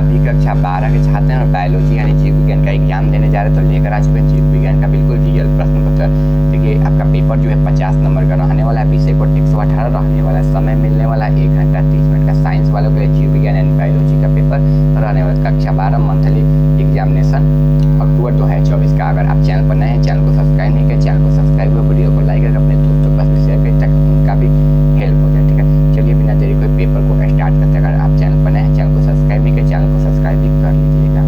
आप भी कक्षा 12 के छात्र हैं और बायोलॉजी यानी जीव विज्ञान का एग्जाम देने जा रहे हैं तो लेकर आ चुके हैं जीव विज्ञान का बिल्कुल रियल प्रश्न पत्र। देखिए आपका पेपर जो है 50 नंबर का रहने वाला है, विषय कोड 118 रहने वाला है, समय मिलने वाला 1 घंटा 30 मिनट का। साइंस वालों के लिए जीव विज्ञान एंड बायोलॉजी का पेपर रहने वाला कक्षा 12 मंथली एग्जामिनेशन अक्टूबर 2024 का। अगर आप चैनल पर नए हैं, चैनल को सब्सक्राइब नहीं किया, चैनल को सब्सक्राइब हुआ, वीडियो को लाइक करके अपने दोस्तों के पास शेयर करें ताकि उनका भी हेल्प हो जाए। ठीक है, चलिए बिना देरी कोई पेपर को स्टार्ट करते हैं। अगर आप चैनल पर नए हैं, चैनल को सब्सक्राइब नहीं किया, चैनल को सब्सक्राइब भी कर लीजिएगा।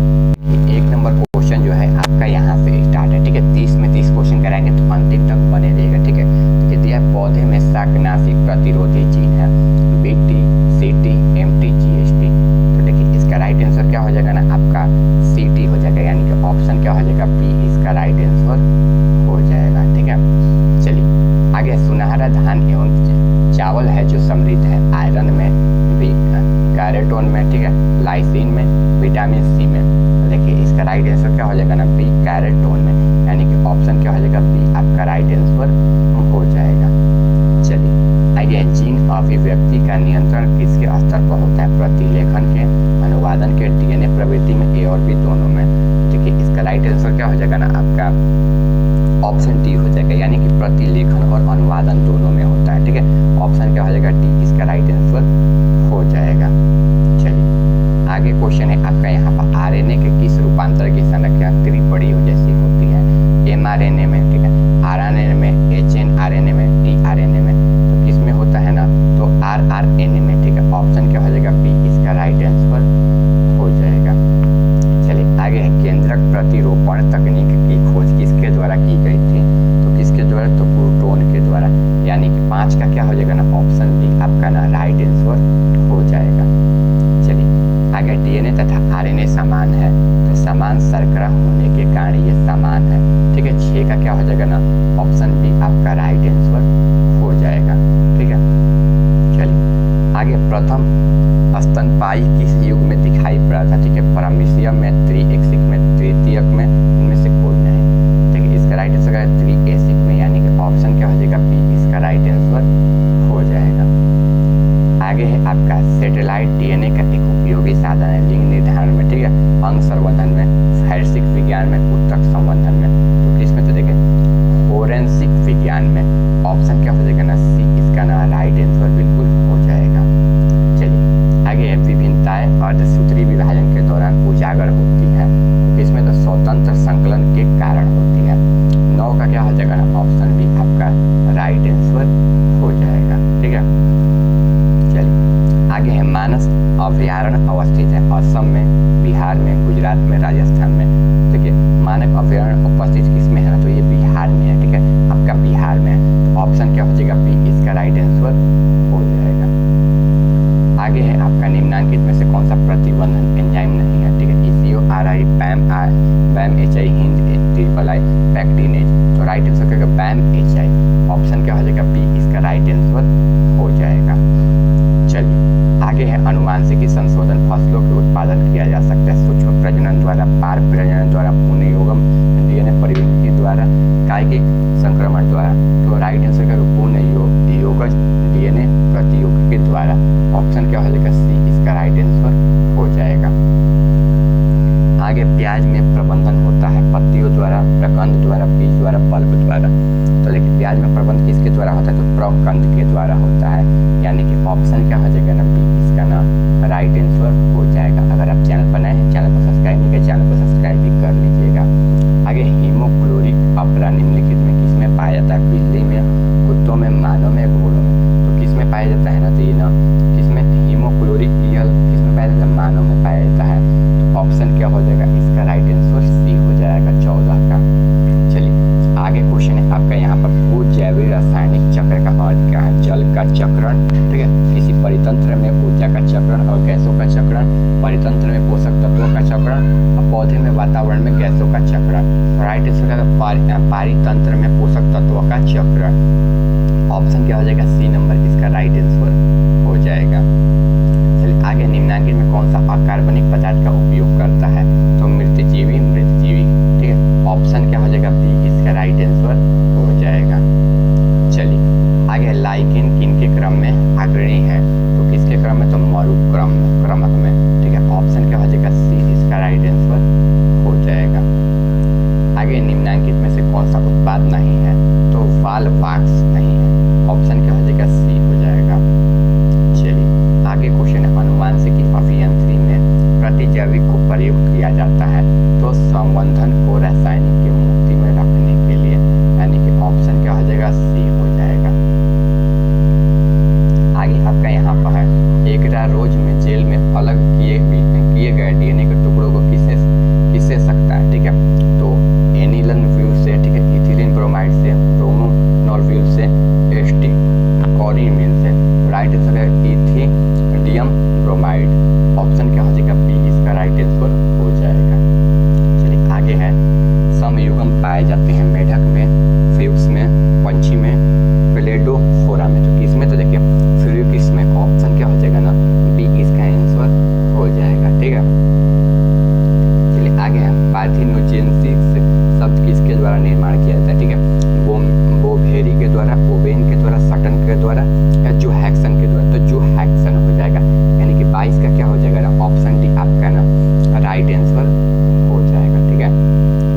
1 नंबर क्वेश्चन जो है आपका यहाँ से स्टार्ट है। ठीक है, 30 में 30 क्वेश्चन कराएंगे तो अंतिम तक बने रहेगा। ठीक है, तो कहती है पौधे में शाकनाशी प्रतिरोधी जीन है BT, CT, MT, GST। तो देखिए इसका राइट आंसर क्या हो जाएगा ना, आपका CT हो जाएगा, यानी कि ऑप्शन क्या हो जाएगा, B इसका राइट आंसर हो जाएगा। ठीक है, चलिए आगे। सुनहरा धान एवं चावल है जो समृद्ध है आयरन में, कैरोटीन में, ठीक है, लाइसिन में, विटामिन C में। तो देखिए इसका राइट आंसर क्या हो जाएगा ना, B कैरोटीन में, यानी कि ऑप्शन क्या हो जाएगा, B आपका राइट आंसर हो जाएगा। चलिए आगे, जीन अभिव्यक्ति का नियंत्रण किसके स्तर पर होता है, प्रतिलेखन के, अनुवादन के, DNA प्रवृत्ति में, A और B दोनों में। देखिए इसका राइट आंसर क्या हो जाएगा ना, आपका ऑप्शन D हो जाएगा, यानी कि प्रतिलेखन और अनुवादन दोनों में होता है। ठीक है, ऑप्शन क्या हो जाएगा, D इसका राइट आंसर हो जाएगा। चलिए आगे क्वेश्चन है आपका यहाँ पर RNA के किस रूपांतर की संरचना त्रिपड़ी जैसी होती है, mRNA में, ठीक है, RNA में, hnRNA में, tRNA में। तो किस में होता है ना, तो rRNA में। ठीक है, ऑप्शन क्या हो जाएगा, B इसका राइट आंसर हो जाएगा। चलिए आगे है, केंद्रक प्रतिरोपण तकनीक की खोज किसके द्वारा की गई थी, तो किसके द्वारा, तो ब्रूटोन के द्वारा, यानी कि 5 का क्या हो जाएगा ना, ऑप्शन B आपका ना राइट आंसर हो जाएगा। चलिए आगे, DNA तथा RNA समान है तो समान शर्करा होने के कारण ये समान है। ठीक है, 6 का क्या हो जाएगा ना, ऑप्शन B आपका राइट आंसर हो जाएगा। ठीक है, चलिए आगे, प्रथम स्तनपायी किस युग में दिखाई पड़ा था, ठीक है, प्रामीशियम में, त्रिएक्सिक में, तृतीयक में, इनमें से कोई नहीं। ठीक है, इसका राइट आंसर है त्रिएक्सिक में, यानी कि ऑप्शन क्या हो जाएगा, B इसका राइट आंसर हो जाएगा। आगे है आपका सैटेलाइट DNA का एक उपयोगी साधन है लिंग निर्धारण में, ठीक है, अंग संवर्धन में, फैसिक विज्ञान में, ऊतक संवर्धन में। तो किसमें, तो देखिए फोरेंसिक विज्ञान में। ऑप्शन क्या हो जाएगा ना, C इसका ना राइट आंसर बिल्कुल हो जाएगा। चलिए आगे, विभिन्नताएं अर्धसूत्री विभाजन के दौरान उजागर होती है तो किसमें, तो स्वतंत्र संकलन के कारण होती है। 9 का क्या हो जाएगा ना, ऑप्शन B आपका राइट आंसर हो जाएगा। ठीक है, चलिए आगे है, मानस अभयारण्य अवस्थित है असम में, बिहार में, गुजरात में, राजस्थान में। देखिए मानक अभयारण्य उपस्थित किसमें है ना, तो ये बिहार में है। ठीक है, आपका बिहार में है, तो ऑप्शन क्या हो जाएगा, B इसका राइट आंसर हो जाएगा। आगे है आपका, निम्नांकित में से कौन सा प्रतिबंधन एंजाइम नहीं है, ठीक है, ECO, RI, BAM, HI, hinge, TRII, pectinase. तो राइट आंसर क्या होगा, BAM, HI। ऑप्शन क्या हो जाएगा, B इसका राइट आंसर हो जाएगा। चलिए आगे है, अनुवांशिकी संशोधन फसलों के उत्पादन किया जा सकता है सूक्ष्म प्रजनन द्वारा, पार प्रजनन द्वारा, पुनर्योगम, DNA परिवर्तन द्वारा, कायिक संक्रमण द्वारा। तो राइट आंसर क्या, पूर्ण योगज DNA प्रतियोग के द्वारा। ऑप्शन क्या हो जाएगा, C इसका राइट आंसर हो जाएगा। आगे, प्याज में प्रबंधन होता है पत्तियों द्वारा, प्रकंद द्वारा, बीज द्वारा, पल्प द्वारा। तो देखिए प्याज में प्रबंधन किसके द्वारा होता है, तो प्रकंद के द्वारा होता है, यानी कि ऑप्शन क्या हो जाएगा ना, B इसका ना राइट आंसर हो जाएगा। अगर आप चैनल पर नए हैं, चैनल को सब्सक्राइब नहीं किया, चैनल को सब्सक्राइब भी कर लीजिएगा। आगे, हीमोक्लोरिक अफरा निम्नलिखित में किसमें पाया जाता है, बिल्ली में, कुत्तों में, मानव में, घोड़ों में। तो किसमें पाया जाता है ना, तो ये ना किसमें, हीमोक्लोरिक किसमें पाया जाता है, मानव में पाया जाता है। तो ऑप्शन क्या हो जाएगा, इसका राइट आंसर C हो जाएगा 14 का। चलिए आगे क्वेश्चन है आपका यहाँ पर, भू जैविक रासायनिक चक्र का अर्थ क्या है, जल का चक्रण, ठीक है, किसी परितंत्र में ऊर्जा का चक्रण और गैसों का चक्रण, परितंत्र में पोषक तत्वों का चक्रण और पौधे में वातावरण में गैसों का चक्रण। राइट आंसर है पारितंत्र में पोषक तत्वों का चक्रण। ऑप्शन क्या हो जाएगा, C नंबर इसका राइट आंसर हो जाएगा। चलिए आगे, निम्नांकित में कौन सा अकार्बनिक पदार्थ का उपयोग करता है, तो मृतजीवी, ठीक है, ऑप्शन क्या हो जाएगा, B इसका राइट आंसर हो जाएगा। चलिए आगे, लाइकेन किनके क्रम में अग्रणी है, तो किसके क्रम में, तो मरुक्रम क्रमक में। ठीक है, ऑप्शन क्या हो जाएगा, प्रयुक्त किया जाता है? तो संवर्धन को रासायनिक की मुक्ति में रखने के लिए, यानी कि ऑप्शन क्या हो जाएगा? सी हो जाएगा। आगे आपका यहाँ पर है, एगरारोज में जेल में अलग किए गए डीएनए के टुकड़ों को किससे सकता है? ठीक है, तो एनिलन व्यू से, ठीक है, इथिलीन ब्रोमाइड से, ब्रोमो नॉर्व्यूल से, एस्टिकोरिन से। राइट आंसर है इथिडियम ब्रोमाइड। ऑप्शन क्या हो जाएगा? बी इसका राइट आंसर हो जाएगा। चलिए आगे है, समयुग्म पाए जाते हैं मेढक में, फ्यूक्स में, पंछी में, प्लेडोफोरा में। तो किसमें? तो देखिए फ्यूक्स में। ऑप्शन क्या हो जाएगा ना? बी इसका आंसर हो जाएगा। ठीक है, चलिए आगे है, पार्थिनोजेनेसिस शब्द किसके द्वारा निर्माण किया जाता है? ठीक है, बोवेरी के द्वारा, ओवेन के द्वारा, सटन के द्वारा या जो हैक्सन के द्वारा। तो जो हैक्सन हो जाएगा, यानी कि 22 का क्या हो जाएगा ना? ऑप्शन डी आपका ना राइट आंसर हो जाएगा। ठीक है,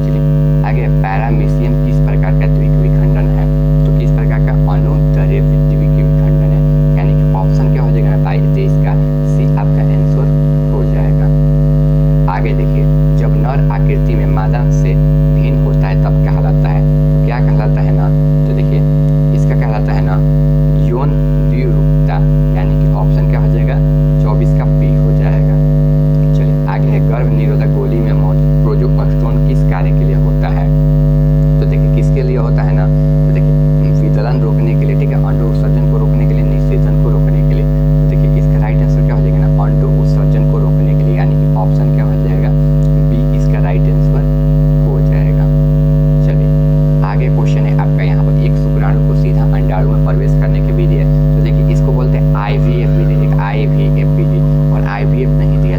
चलिए आगे, पैरामीशियम किस प्रकार का द्विक विखंडन है? तो किस प्रकार का अनुदैर्ध्य द्विक विखंडन है, यानी कि ऑप्शन क्या हो जाएगा ना? 22 का सी आपका आंसर हो जाएगा। आगे देखिए, जब नर आकृति में मादा से भिन्न होता है तब क्या कहलाता है? तो क्या कहलाता है ना? तो देखिए इसका कहलाता है ना यौन द्विरूपता, यानी कि ऑप्शन क्या हो जाएगा? 24 का बी हो जाएगा। चलिए आगे है, गर्भ निरोधक गोली में मौजूद प्रोजेस्टेरोन किस कार्य के लिए होता है? तो देखिए किसके लिए होता है ना? तो देखिए विदलन रोकने के लिए, ठीक है, अंडो उत्सर्जन को रोकने के लिए, निषेचन को रोकने के लिए। तो देखिए इसका राइट आंसर क्या हो जाएगा ना? अंडो उत्सर्जन को रोकने के लिए, यानी कि ऑप्शन क्या हो जाएगा? बी इसका राइट आंसर हो जाएगा। चलिए आगे क्वेश्चन है आपका यहाँ पर, एक शुक्राणु को सीधा अंडाणु में प्रवेश करने की विधि है। तो देखिए इसको बोलते हैं IVF विधि। एक IVF विधि और IVF नहीं दिया